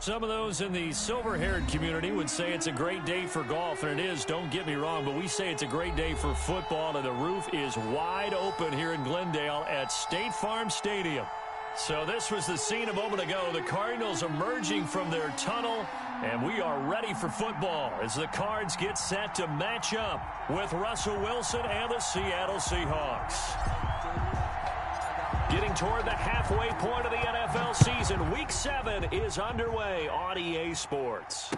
Some of those in the silver-haired community would say it's a great day for golf, and it is, don't get me wrong, but we say it's a great day for football, and the roof is wide open here in Glendale at State Farm Stadium. So this was the scene a moment ago. The Cardinals emerging from their tunnel, and we are ready for football as the Cards get set to match up with Russell Wilson and the Seattle Seahawks. Getting toward the halfway point of the NFL season, Week 7 is underway on EA Sports.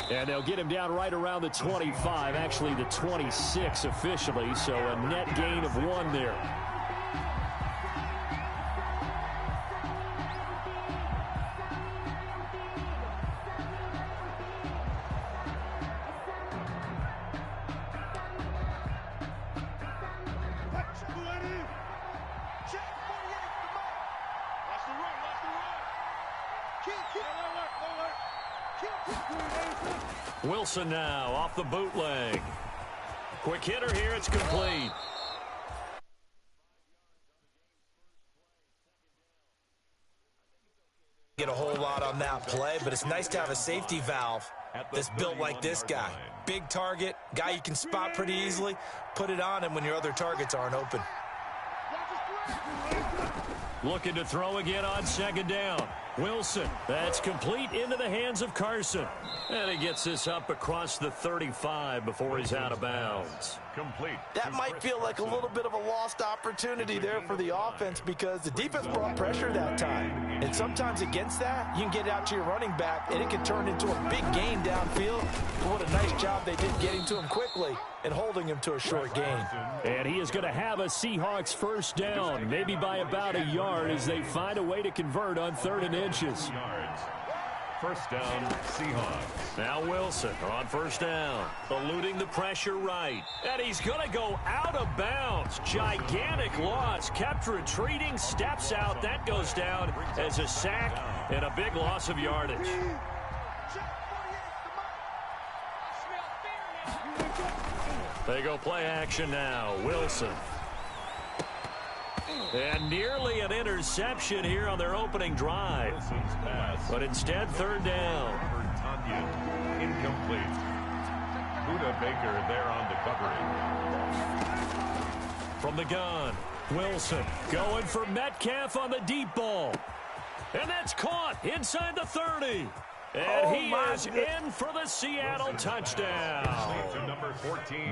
And they'll get him down right around the 25, actually the 26 officially, so a net gain of 1 there. Wilson now off the bootleg. Quick hitter here, it's complete. Get a whole lot on that play, but it's nice to have a safety valve that's built like this guy. Big target, guy you can spot pretty easily. Put it on him when your other targets aren't open. Looking to throw again on second down. Wilson, that's complete into the hands of Carson. And he gets this up across the 35 before he's out of bounds. Complete. That might feel like a little bit of a lost opportunity there for the offense because the defense brought pressure that time. And sometimes against that, you can get out to your running back, and it can turn into a big gain downfield. But what a nice job they did getting to him quickly and holding him to a short gain. And he is going to have a Seahawks first down, maybe by about a yard as they find a way to convert on 3rd and inches. First down, Seahawks. Now Wilson on first down, eluding the pressure right. And he's going to go out of bounds. Gigantic loss. Kept retreating, steps out. That goes down as a sack and a big loss of yardage. They go play action now. Wilson. And nearly an interception here on their opening drive. But instead, 3rd down. Incomplete. Buda Baker there on the covering. From the gun, Wilson going for Metcalf on the deep ball. And that's caught inside the 30. And he is in for the Seattle touchdown.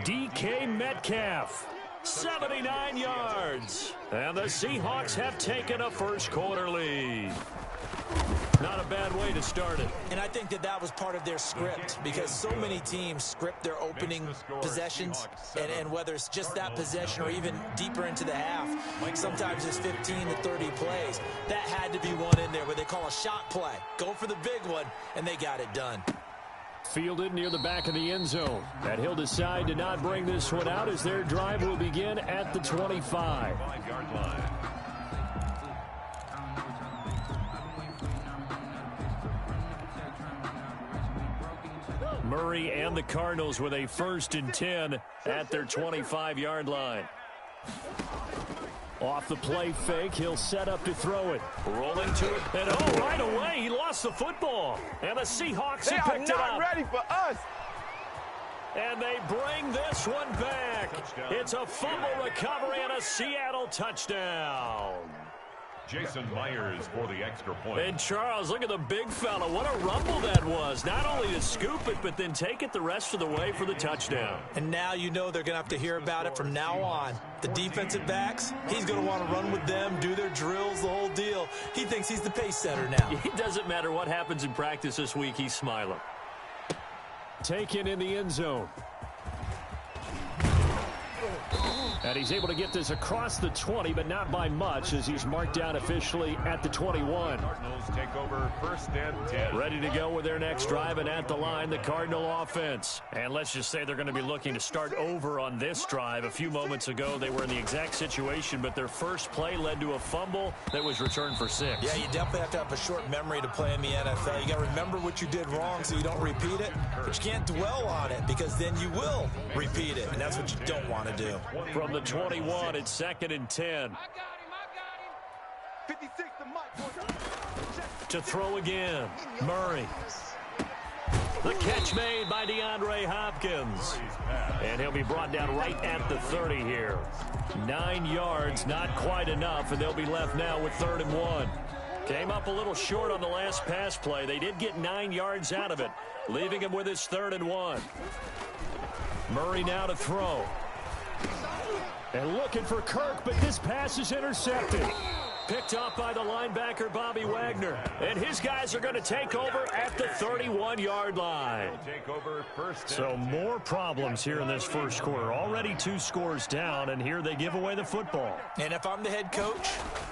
DK Metcalf. 79 yards. And the Seahawks have taken a first-quarter lead. Not a bad way to start it. And I think that was part of their script because so many teams script their opening possessions, and whether it's just that possession or even deeper into the half, sometimes it's 15 to 30 plays. That had to be one in there where they call a shot play. Go for the big one, and they got it done. Fielded near the back of the end zone. And he'll decide to not bring this one out as their drive will begin at the 25. Murray and the Cardinals with a 1st and 10 at their 25-yard line. Off the play fake, he'll set up to throw it. Rolling to it, and right away, he lost the football. And the Seahawks have picked it up. They are not ready for us. And they bring this one back. It's a fumble recovery and a Seattle touchdown. Jason Myers for the extra point. And Charles, look at the big fella. What a rumble that was. Not only to scoop it, but then take it the rest of the way for the touchdown. And now you know they're going to have to hear about it from now on. The defensive backs, he's going to want to run with them, do their drills, the whole deal. He thinks he's the pace setter now. It doesn't matter what happens in practice this week. He's smiling. Taken in the end zone. And he's able to get this across the 20, but not by much as he's marked down officially at the 21. Cardinals take over 1st and 10. Ready to go with their next drive, and at the line, the Cardinal offense. And let's just say they're going to be looking to start over on this drive. A few moments ago, they were in the exact situation, but their first play led to a fumble that was returned for 6. Yeah, you definitely have to have a short memory to play in the NFL. You got to remember what you did wrong so you don't repeat it, but you can't dwell on it because then you will repeat it, and that's what you don't want to do. From the 21, it's 2nd and 10. To throw again, Murray. The catch made by DeAndre Hopkins. And he'll be brought down right at the 30 here. 9 yards, not quite enough, and they'll be left now with 3rd and 1. Came up a little short on the last pass play. They did get 9 yards out of it, leaving him with his 3rd and 1. Murray now to throw. And looking for Kirk, but this pass is intercepted. Picked up by the linebacker, Bobby Wagner. And his guys are going to take over at the 31-yard line. So more problems here in this first quarter. Already 2 scores down, and here they give away the football. And if I'm the head coach,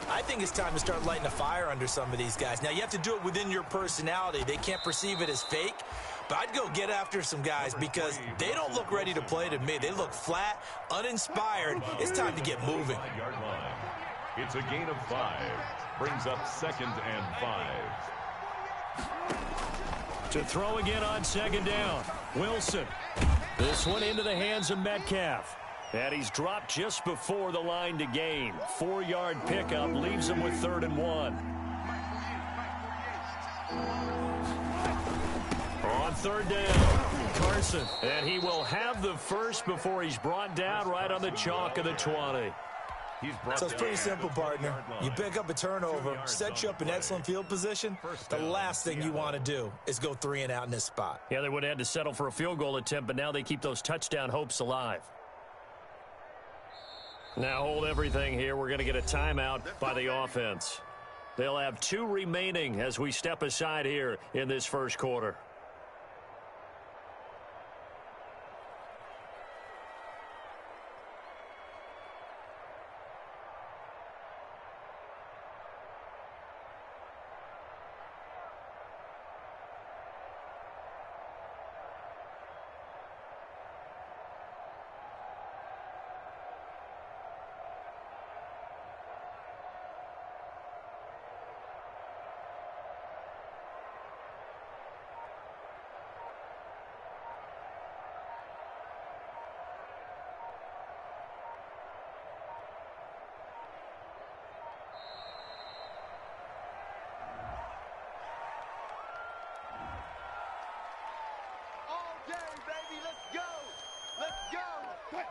I think it's time to start lighting a fire under some of these guys. Now, you have to do it within your personality. They can't perceive it as fake. But I'd go get after some guys because they don't look ready to play to me. They look flat, uninspired. It's time to get moving. It's a gain of 5. Brings up 2nd and 5. To throw again on 2nd down. Wilson. This one into the hands of Metcalf. And he's dropped just before the line to gain. 4-yard pickup leaves him with 3rd and 1. On 3rd down, Carson. And he will have the first before he's brought down right on the chalk of the 20. So it's pretty simple, partner. You pick up a turnover, set you up in excellent field position. The last thing you want to do is go 3 and out in this spot. Yeah, they would have had to settle for a field goal attempt, but now they keep those touchdown hopes alive. Now hold everything here. We're going to get a timeout by the offense. They'll have 2 remaining as we step aside here in this first quarter.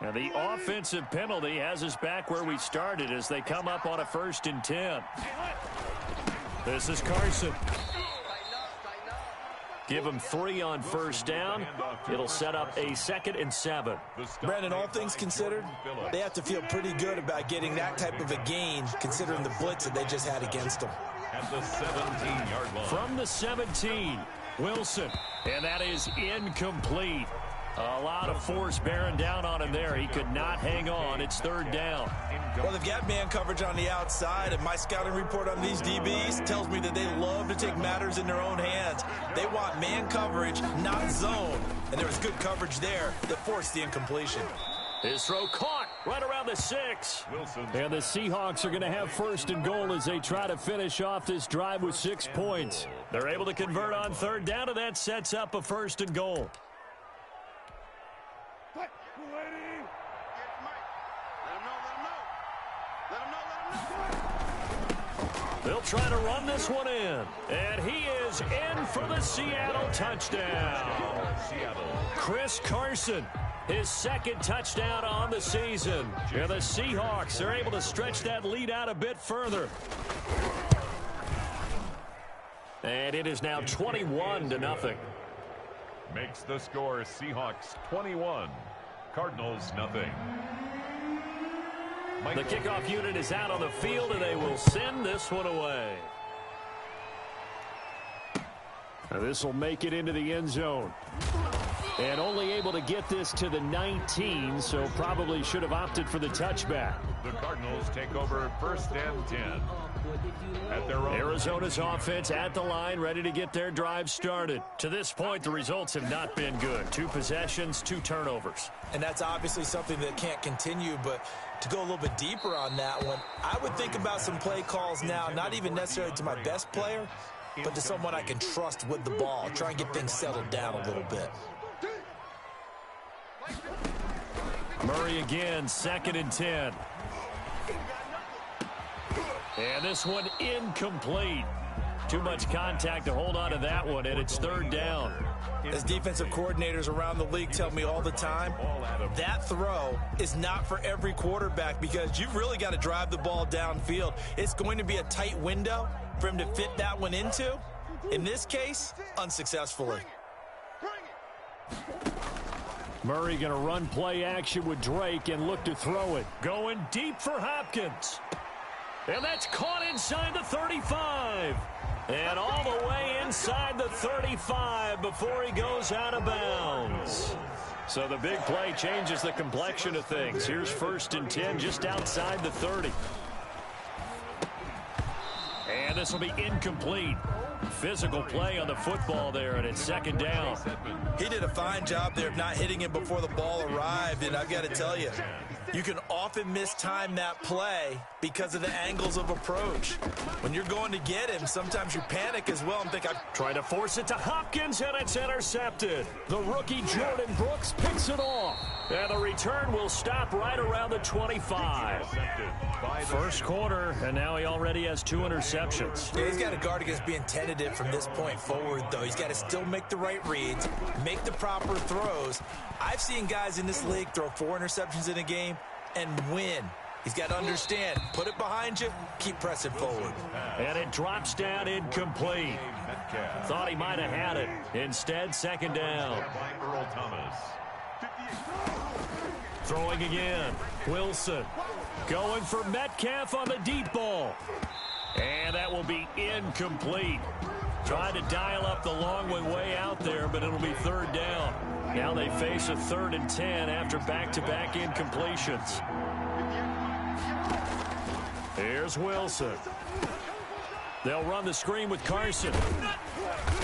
Now the offensive penalty has us back where we started as they come up on a 1st and 10. This is Carson. Give him 3 on 1st down. It'll set up a 2nd and 7. Brandon, all things considered, they have to feel pretty good about getting that type of a gain considering the blitz that they just had against them. At the 17-yard line. From the 17, Wilson. And that is incomplete. A lot of force bearing down on him there. He could not hang on. It's 3rd down. Well, they've got man coverage on the outside, and my scouting report on these DBs tells me that they love to take matters in their own hands. They want man coverage, not zone. And there was good coverage there that forced the incompletion. His throw caught right around the 6. And the Seahawks are going to have 1st and goal as they try to finish off this drive with 6 points. They're able to convert on 3rd down, and that sets up a 1st and goal. They'll try to run this one in. And he is in for the Seattle touchdown. Chris Carson, his 2nd touchdown on the season. And the Seahawks are able to stretch that lead out a bit further. And it is now 21-0. Makes the score Seahawks 21, Cardinals nothing. The kickoff unit is out on the field, and they will send this one away. This will make it into the end zone. And only able to get this to the 19, so probably should have opted for the touchback. The Cardinals take over 1st and 10. At their own Arizona's offense at the line, ready to get their drive started. To this point, the results have not been good. 2 possessions, 2 turnovers. And that's obviously something that can't continue, but to go a little bit deeper on that one, I would think about some play calls now, not even necessarily to my best player, but to someone I can trust with the ball. Try and get things settled down a little bit. Murray again, 2nd and 10. And this one incomplete. Too much contact to hold on to that one, and it's third down. As defensive coordinators around the league tell me all the time, that throw is not for every quarterback because you've really got to drive the ball downfield. It's going to be a tight window for him to fit that one into. In this case, unsuccessfully. Murray going to run play action with Drake and look to throw it. Going deep for Hopkins. And that's caught inside the 35. And all the way inside the 35 before he goes out of bounds. So the big play changes the complexion of things. Here's 1st and 10 just outside the 30. And this will be incomplete. Physical play on the football there, and it's 2nd down. He did a fine job there of not hitting him before the ball arrived, and I've got to tell you, you can often mistime that play because of the angles of approach. When you're going to get him, sometimes you panic as well and think, try to force it to Hopkins, and it's intercepted. The rookie Jordan Brooks picks it off. And the return will stop right around the 25. First quarter, and now he already has 2 interceptions. Yeah, he's got to guard against being tentative from this point forward, though. He's got to still make the right reads, make the proper throws. I've seen guys in this league throw 4 interceptions in a game and win. He's got to understand, put it behind you, keep pressing forward. And it drops down incomplete. Thought he might have had it. Instead, 2nd down. Throwing again. Wilson going for Metcalf on the deep ball. And that will be incomplete. Trying to dial up the long way out there, but it'll be 3rd down. Now they face a 3rd and 10 after back-to-back incompletions. Here's Wilson. They'll run the screen with Carson.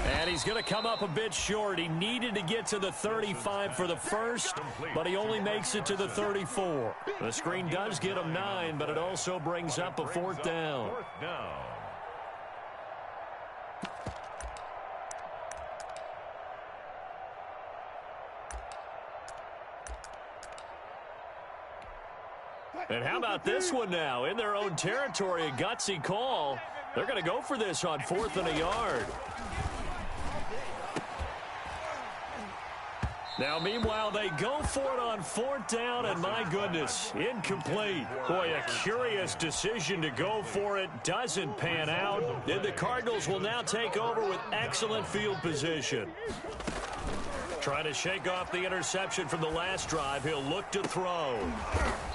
And he's going to come up a bit short. He needed to get to the 35 for the first, but he only makes it to the 34. The screen does get him 9, but it also brings up a 4th down. And how about this one now? In their own territory, a gutsy call. They're going to go for this on 4th and a yard. Now, meanwhile, they go for it on 4th down, and my goodness, incomplete. Boy, a curious decision to go for it. Doesn't pan out. And the Cardinals will now take over with excellent field position. Trying to shake off the interception from the last drive. He'll look to throw.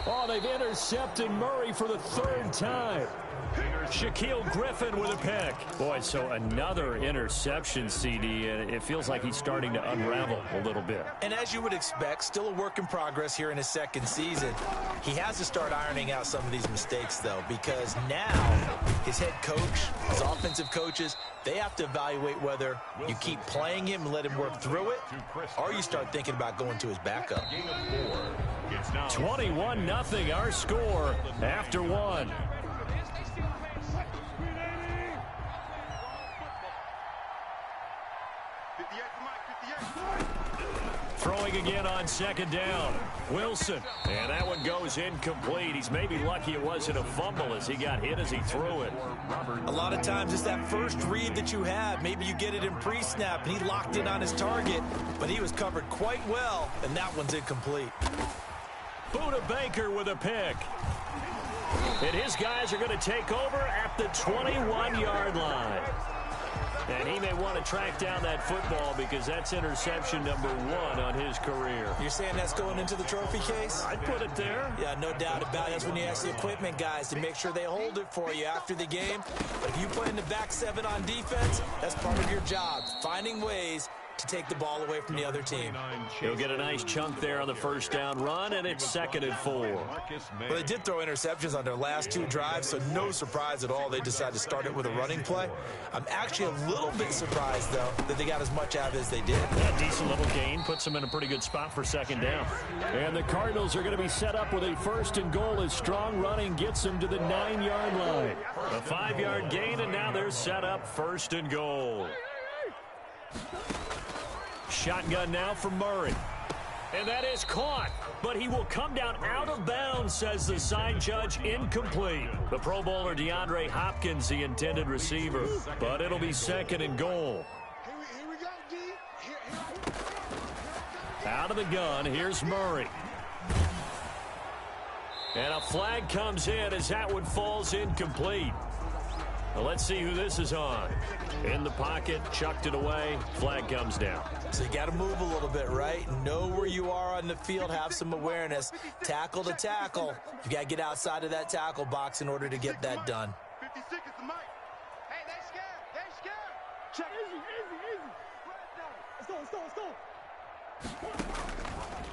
Oh, they've intercepted Murray for the 3rd time. Shaquille Griffin with a pick. Boy, so another interception, CD, and it feels like he's starting to unravel a little bit. And as you would expect, still a work in progress here in his 2nd season. He has to start ironing out some of these mistakes, though, because now his head coach, his offensive coaches, they have to evaluate whether you keep playing him and let him work through it, or you start thinking about going to his backup. 21-0 our score after 1. Throwing again on 2nd down. Wilson. And that one goes incomplete. He's maybe lucky it wasn't a fumble as he got hit as he threw it. A lot of times it's that first read that you have. Maybe you get it in pre-snap and he locked in on his target, but he was covered quite well, and that one's incomplete. Buda Baker with a pick. And his guys are going to take over at the 21-yard line. And he may want to track down that football because that's interception number 1 on his career. You're saying that's going into the trophy case? I'd put it there. Yeah, no doubt about it. That's when you ask the equipment guys to make sure they hold it for you after the game. But if you play in the back 7 on defense, that's part of your job, finding ways to take the ball away from the other team. He'll get a nice chunk there on the 1st down run, and it's 2nd and 4. Well, they did throw interceptions on their last 2 drives, so no surprise at all they decided to start it with a running play. I'm actually a little bit surprised, though, that they got as much out of it as they did. A decent little gain puts them in a pretty good spot for 2nd down. And the Cardinals are going to be set up with a 1st and goal as strong running gets them to the 9-yard line. A 5-yard gain, and now they're set up 1st and goal. Shotgun now for Murray. And that is caught. But he will come down out of bounds, says the side judge. Incomplete. The Pro Bowler DeAndre Hopkins, the intended receiver. But it'll be 2nd and goal. Here we go, D. Out of the gun, here's Murray. And a flag comes in as that one falls incomplete. Well, let's see who this is on. In the pocket, chucked it away, flag comes down. So you got to move a little bit, right? Know where you are on the field, have some awareness. Tackle to tackle. You got to get outside of that tackle box in order to get that done. 56 is the mic. Hey, they scared. They scared. Check. Easy. Let's go.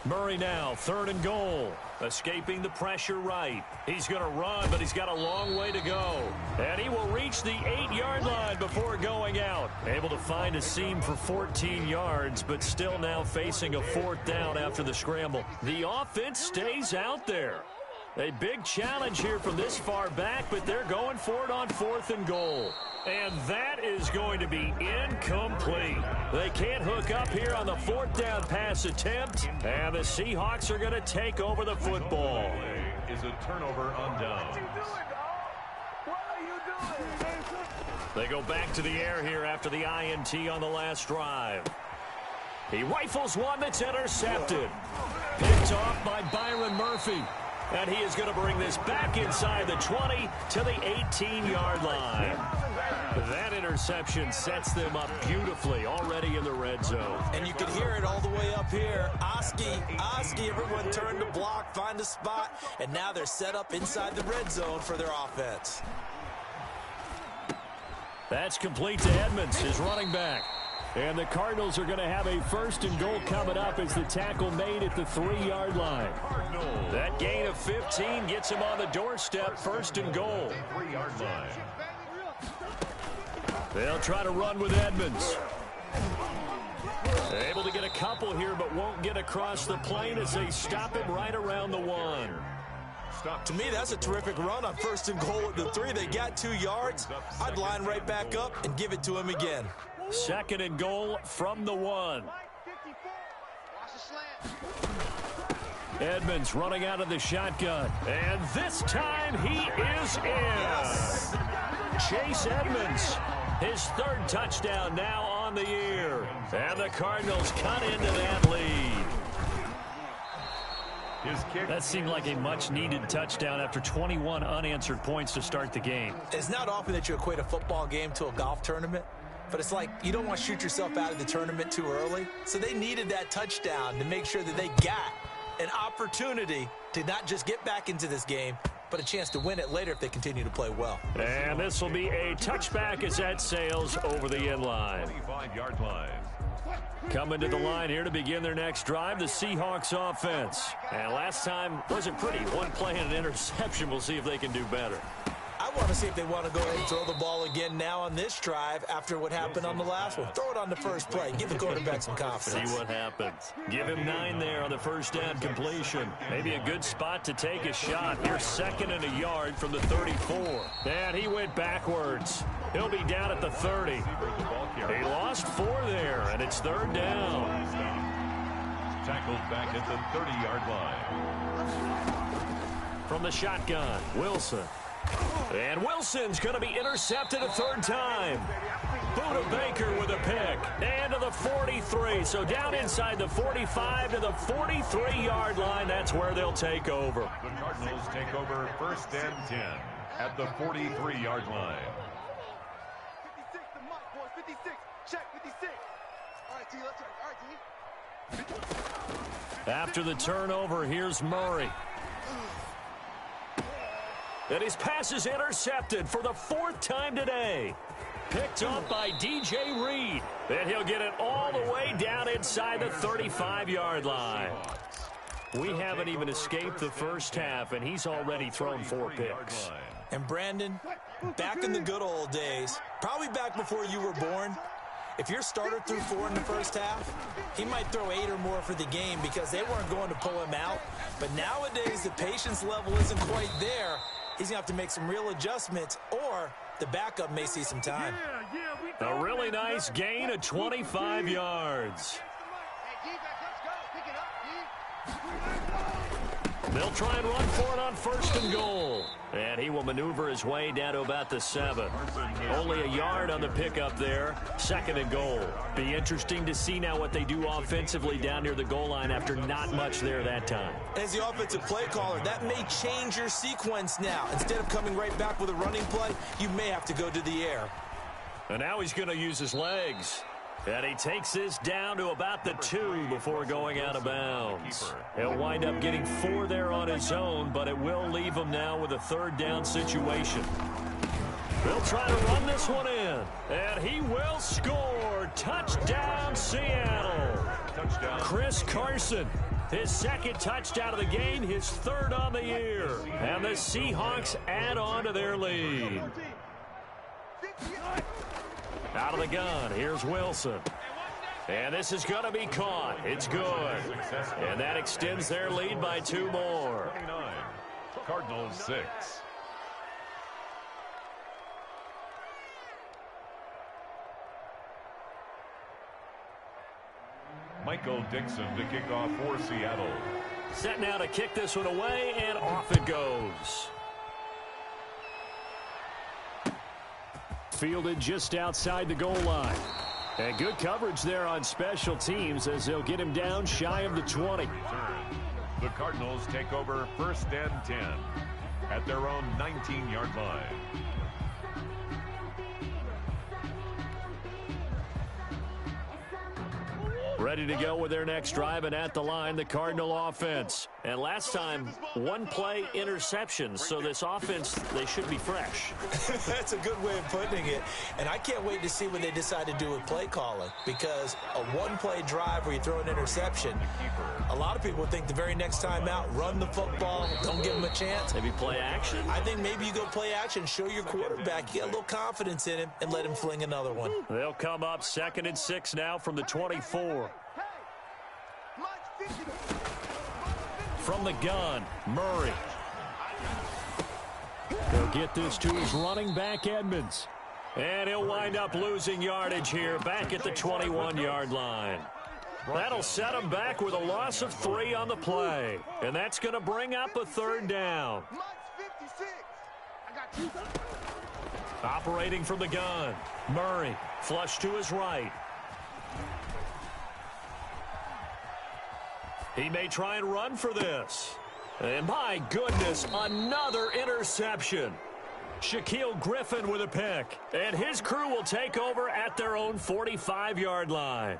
Murray now, 3rd and goal. Escaping the pressure right. He's going to run, but he's got a long way to go. And he will reach the 8-yard line before going out. Able to find a seam for 14 yards, but still now facing a 4th down after the scramble. The offense stays out there. A big challenge here from this far back, but they're going for it on 4th and goal. And that is going to be incomplete. They can't hook up here on the 4th down pass attempt, and the Seahawks are going to take over the football. Is a turnover on downs. What are you doing? They go back to the air here after the INT on the last drive. He rifles one that's intercepted. Picked off by Byron Murphy. And he is going to bring this back inside the 20 to the 18-yard line. That interception sets them up beautifully already in the red zone. And you can hear it all the way up here. Oski, everyone turned to block, find a spot, and now they're set up inside the red zone for their offense. That's complete to Edmonds, his running back. And the Cardinals are going to have a 1st and goal coming up as the tackle made at the 3-yard line. That gain of 15 gets him on the doorstep, 1st and goal. 3-yard line. They'll try to run with Edmonds. Able to get a couple here, but won't get across the plane as they stop him right around the 1. To me, that's a terrific run on 1st and goal at the 3. They got 2 yards. I'd line right back up and give it to him again. 2nd and goal from the 1. Edmonds running out of the shotgun. And this time he is in. Chase Edmonds, his 3rd touchdown now on the year. And the Cardinals cut into that lead. That seemed like a much-needed touchdown after 21 unanswered points to start the game. It's not often that you equate a football game to a golf tournament, but it's like you don't want to shoot yourself out of the tournament too early. So they needed that touchdown to make sure that they got an opportunity to not just get back into this game, but a chance to win it later if they continue to play well. And this will be a touchback as that sails over the end line. 25-yard line. Coming to the line here to begin their next drive, the Seahawks offense. And last time wasn't pretty. One play and an interception. We'll see if they can do better. I want to see if they want to go ahead and throw the ball again now on this drive after what happened on the last one. Throw it on the first play. Give the quarterback some confidence. See what happens. Give him 9 there on the 1st down completion. Maybe a good spot to take a shot. Here's 2nd and a yard from the 34. And he went backwards. He'll be down at the 30. He lost 4 there, and it's 3rd down. Tackled back at the 30-yard line. From the shotgun, Wilson. And Wilson's going to be intercepted a 3rd time. Buda Baker with a pick. And to the 43. So down inside the 45 to the 43-yard line. That's where they'll take over. The Cardinals take over 1st and 10 at the 43-yard line. 56, the mic, boys. 56. Check, 56. All right, T, let's go. All right, T. After the turnover, here's Murray. And his pass is intercepted for the 4th time today. Picked up by DJ Reed. And he'll get it all the way down inside the 35-yard line. We haven't even escaped the first half, and he's already thrown 4 picks. And Brandon, back in the good old days, probably back before you were born, if your starter threw 4 in the first half, he might throw 8 or more for the game because they weren't going to pull him out. But nowadays, the patience level isn't quite there. He's going to have to make some real adjustments, or the backup may see some time. A really nice gain of 25 yards. Hey, defense, let's go. Pick it up, D. They'll try and run for it on 1st and goal. And he will maneuver his way down to about the 7. Only a yard on the pickup there. 2nd and goal. Be interesting to see now what they do offensively down near the goal line after not much there that time. As the offensive play caller, that may change your sequence now. Instead of coming right back with a running play, you may have to go to the air. And now he's going to use his legs. And he takes this down to about the 2 before going out of bounds. He'll wind up getting 4 there on his own, but it will leave him now with a 3rd down situation. They'll try to run this one in. And he will score. Touchdown, Seattle. Touchdown. Chris Carson. His 2nd touchdown of the game, his 3rd on the year. And the Seahawks add on to their lead. Out of the gun, here's Wilson. And this is going to be caught. It's good. And that extends their lead by 2 more. 29. Cardinals 6. Michael Dixon to kick off for Seattle. Set now to kick this one away, and off it goes. Fielded just outside the goal line. And good coverage there on special teams as they'll get him down shy of the 20. The Cardinals take over 1st and 10 at their own 19-yard line. Ready to go with their next drive, and at the line, the Cardinal offense. And last time, 1-play interceptions, so this offense, they should be fresh. That's a good way of putting it. And I can't wait to see what they decide to do with play calling, because a 1-play drive where you throw an interception, a lot of people think the very next time out, run the football, don't give them a chance. Maybe play action? I think maybe you go play action, show your quarterback, get a little confidence in him, and let him fling another one. They'll come up 2nd and 6 now from the 24. From the gun, Murray. They'll get this to his running back, Edmonds. And he'll wind up losing yardage here back at the 21-yard line. That'll set him back with a loss of 3 on the play. And that's going to bring up a 3rd down. Operating from the gun, Murray, flush to his right. He may try and run for this. And my goodness, another interception. Shaquille Griffin with a pick. And his crew will take over at their own 45-yard line.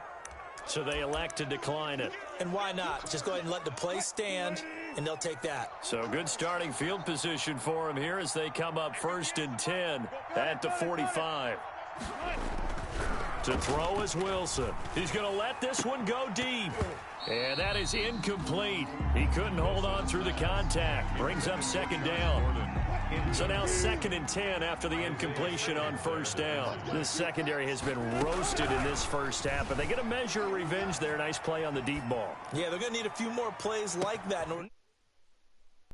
So they elect to decline it. And why not? Just go ahead and let the play stand, and they'll take that. So good starting field position for him here as they come up 1st and 10 at the 45. To throw is Wilson. He's going to let this one go deep. And that is incomplete. He couldn't hold on through the contact. Brings up 2nd down. So now 2nd and 10 after the incompletion on 1st down. This secondary has been roasted in this first half, but they get a measure of revenge there. Nice play on the deep ball. Yeah, they're going to need a few more plays like that.